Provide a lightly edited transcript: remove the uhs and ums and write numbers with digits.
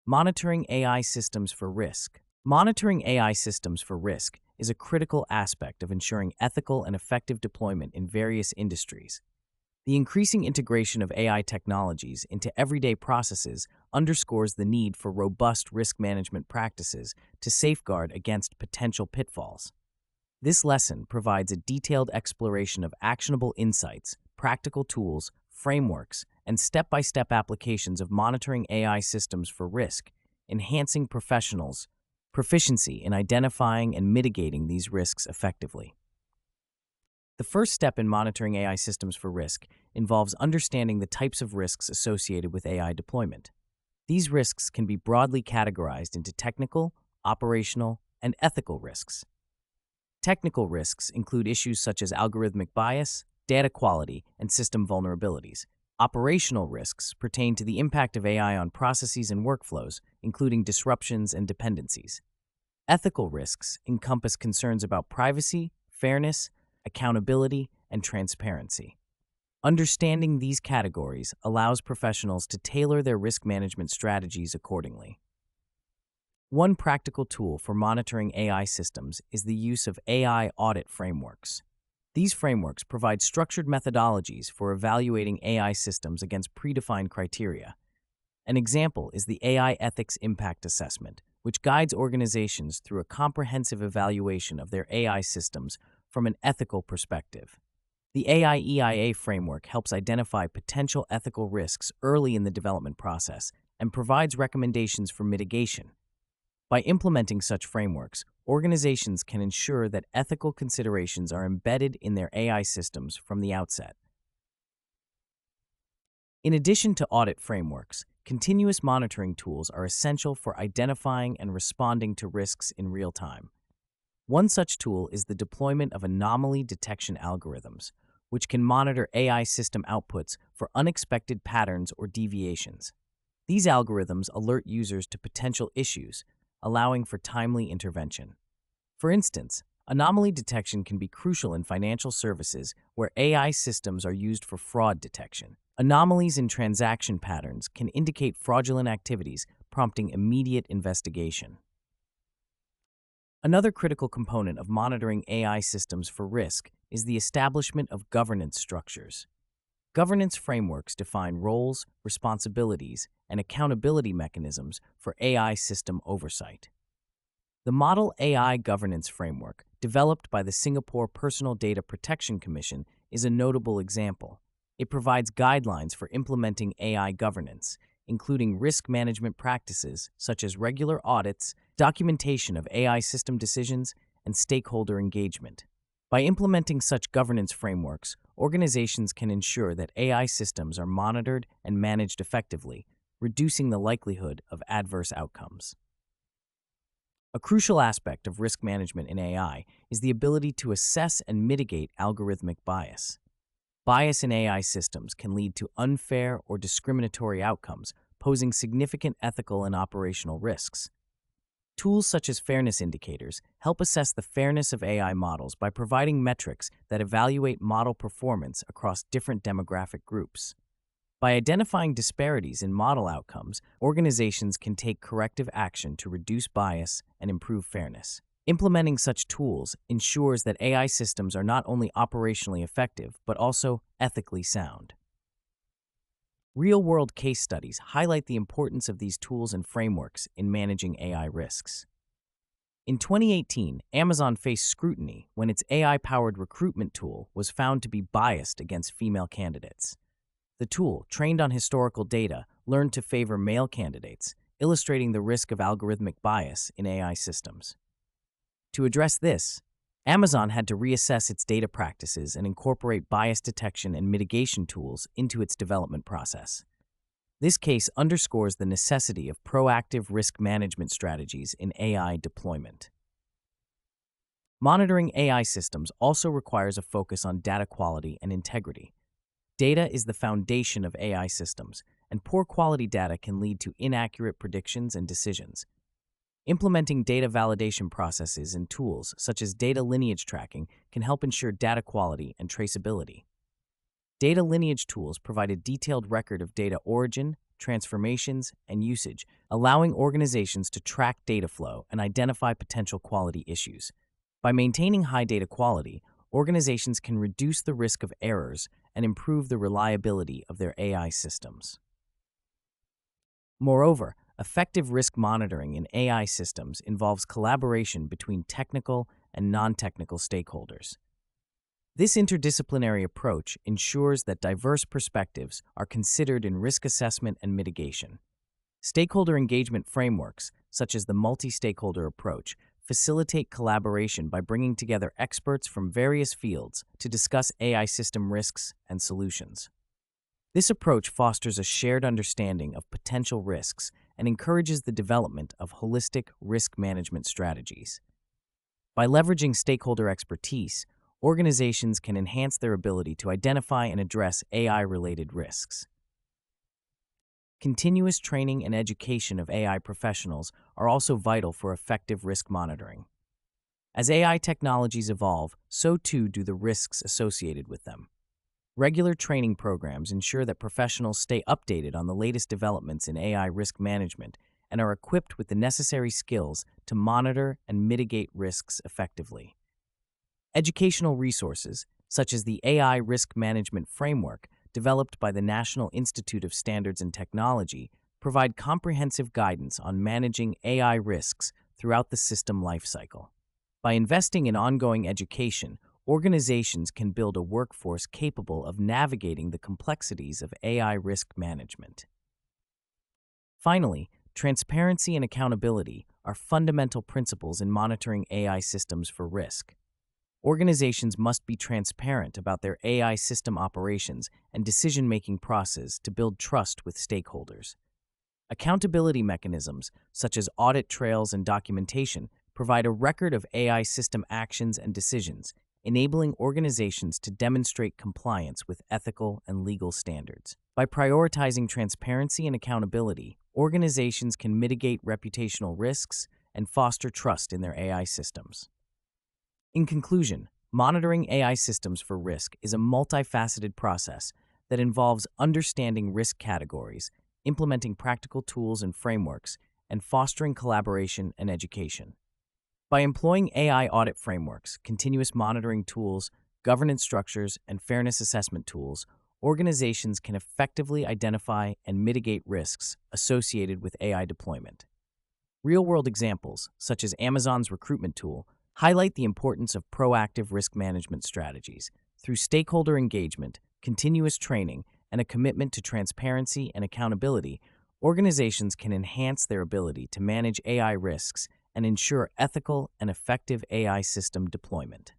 Monitoring AI systems for risk. Monitoring AI systems for risk is a critical aspect of ensuring ethical and effective deployment in various industries. The increasing integration of AI technologies into everyday processes underscores the need for robust risk management practices to safeguard against potential pitfalls. This lesson provides a detailed exploration of actionable insights, practical tools, frameworks, and step-by-step applications of monitoring AI systems for risk, enhancing professionals' proficiency in identifying and mitigating these risks effectively. The first step in monitoring AI systems for risk involves understanding the types of risks associated with AI deployment. These risks can be broadly categorized into technical, operational, and ethical risks. Technical risks include issues such as algorithmic bias, data quality, and system vulnerabilities. Operational risks pertain to the impact of AI on processes and workflows, including disruptions and dependencies. Ethical risks encompass concerns about privacy, fairness, accountability, and transparency. Understanding these categories allows professionals to tailor their risk management strategies accordingly. One practical tool for monitoring AI systems is the use of AI audit frameworks. These frameworks provide structured methodologies for evaluating AI systems against predefined criteria. An example is the AI Ethics Impact Assessment, which guides organizations through a comprehensive evaluation of their AI systems from an ethical perspective. The AI EIA framework helps identify potential ethical risks early in the development process and provides recommendations for mitigation. By implementing such frameworks, organizations can ensure that ethical considerations are embedded in their AI systems from the outset. In addition to audit frameworks, continuous monitoring tools are essential for identifying and responding to risks in real time. One such tool is the deployment of anomaly detection algorithms, which can monitor AI system outputs for unexpected patterns or deviations. These algorithms alert users to potential issues, allowing for timely intervention. For instance, anomaly detection can be crucial in financial services where AI systems are used for fraud detection. Anomalies in transaction patterns can indicate fraudulent activities, prompting immediate investigation. Another critical component of monitoring AI systems for risk is the establishment of governance structures. Governance frameworks define roles, responsibilities, and accountability mechanisms for AI system oversight. The Model AI Governance Framework, developed by the Singapore Personal Data Protection Commission, is a notable example. It provides guidelines for implementing AI governance, including risk management practices such as regular audits, documentation of AI system decisions, and stakeholder engagement. By implementing such governance frameworks, organizations can ensure that AI systems are monitored and managed effectively, reducing the likelihood of adverse outcomes. A crucial aspect of risk management in AI is the ability to assess and mitigate algorithmic bias. Bias in AI systems can lead to unfair or discriminatory outcomes, posing significant ethical and operational risks. Tools such as fairness indicators help assess the fairness of AI models by providing metrics that evaluate model performance across different demographic groups. By identifying disparities in model outcomes, organizations can take corrective action to reduce bias and improve fairness. Implementing such tools ensures that AI systems are not only operationally effective, but also ethically sound. Real-world case studies highlight the importance of these tools and frameworks in managing AI risks. In 2018, Amazon faced scrutiny when its AI-powered recruitment tool was found to be biased against female candidates. The tool, trained on historical data, learned to favor male candidates, illustrating the risk of algorithmic bias in AI systems. To address this, Amazon had to reassess its data practices and incorporate bias detection and mitigation tools into its development process. This case underscores the necessity of proactive risk management strategies in AI deployment. Monitoring AI systems also requires a focus on data quality and integrity. Data is the foundation of AI systems, and poor quality data can lead to inaccurate predictions and decisions. Implementing data validation processes and tools such as data lineage tracking can help ensure data quality and traceability. Data lineage tools provide a detailed record of data origin, transformations, and usage, allowing organizations to track data flow and identify potential quality issues. By maintaining high data quality, organizations can reduce the risk of errors and improve the reliability of their AI systems. Moreover, effective risk monitoring in AI systems involves collaboration between technical and non-technical stakeholders. This interdisciplinary approach ensures that diverse perspectives are considered in risk assessment and mitigation. Stakeholder engagement frameworks, such as the multi-stakeholder approach, facilitate collaboration by bringing together experts from various fields to discuss AI system risks and solutions. This approach fosters a shared understanding of potential risks and encourages the development of holistic risk management strategies. By leveraging stakeholder expertise, organizations can enhance their ability to identify and address AI-related risks. Continuous training and education of AI professionals are also vital for effective risk monitoring. As AI technologies evolve, so too do the risks associated with them. Regular training programs ensure that professionals stay updated on the latest developments in AI risk management and are equipped with the necessary skills to monitor and mitigate risks effectively. Educational resources, such as the AI Risk Management Framework developed by the National Institute of Standards and Technology, provide comprehensive guidance on managing AI risks throughout the system lifecycle. By investing in ongoing education, organizations can build a workforce capable of navigating the complexities of AI risk management. Finally, transparency and accountability are fundamental principles in monitoring AI systems for risk. Organizations must be transparent about their AI system operations and decision-making process to build trust with stakeholders. Accountability mechanisms, such as audit trails and documentation, provide a record of AI system actions and decisions, enabling organizations to demonstrate compliance with ethical and legal standards. By prioritizing transparency and accountability, organizations can mitigate reputational risks and foster trust in their AI systems. In conclusion, monitoring AI systems for risk is a multifaceted process that involves understanding risk categories, implementing practical tools and frameworks, and fostering collaboration and education. By employing AI audit frameworks, continuous monitoring tools, governance structures, and fairness assessment tools, organizations can effectively identify and mitigate risks associated with AI deployment. Real-world examples, such as Amazon's recruitment tool, highlight the importance of proactive risk management strategies. Through stakeholder engagement, continuous training, and a commitment to transparency and accountability, organizations can enhance their ability to manage AI risks and ensure ethical and effective AI system deployment.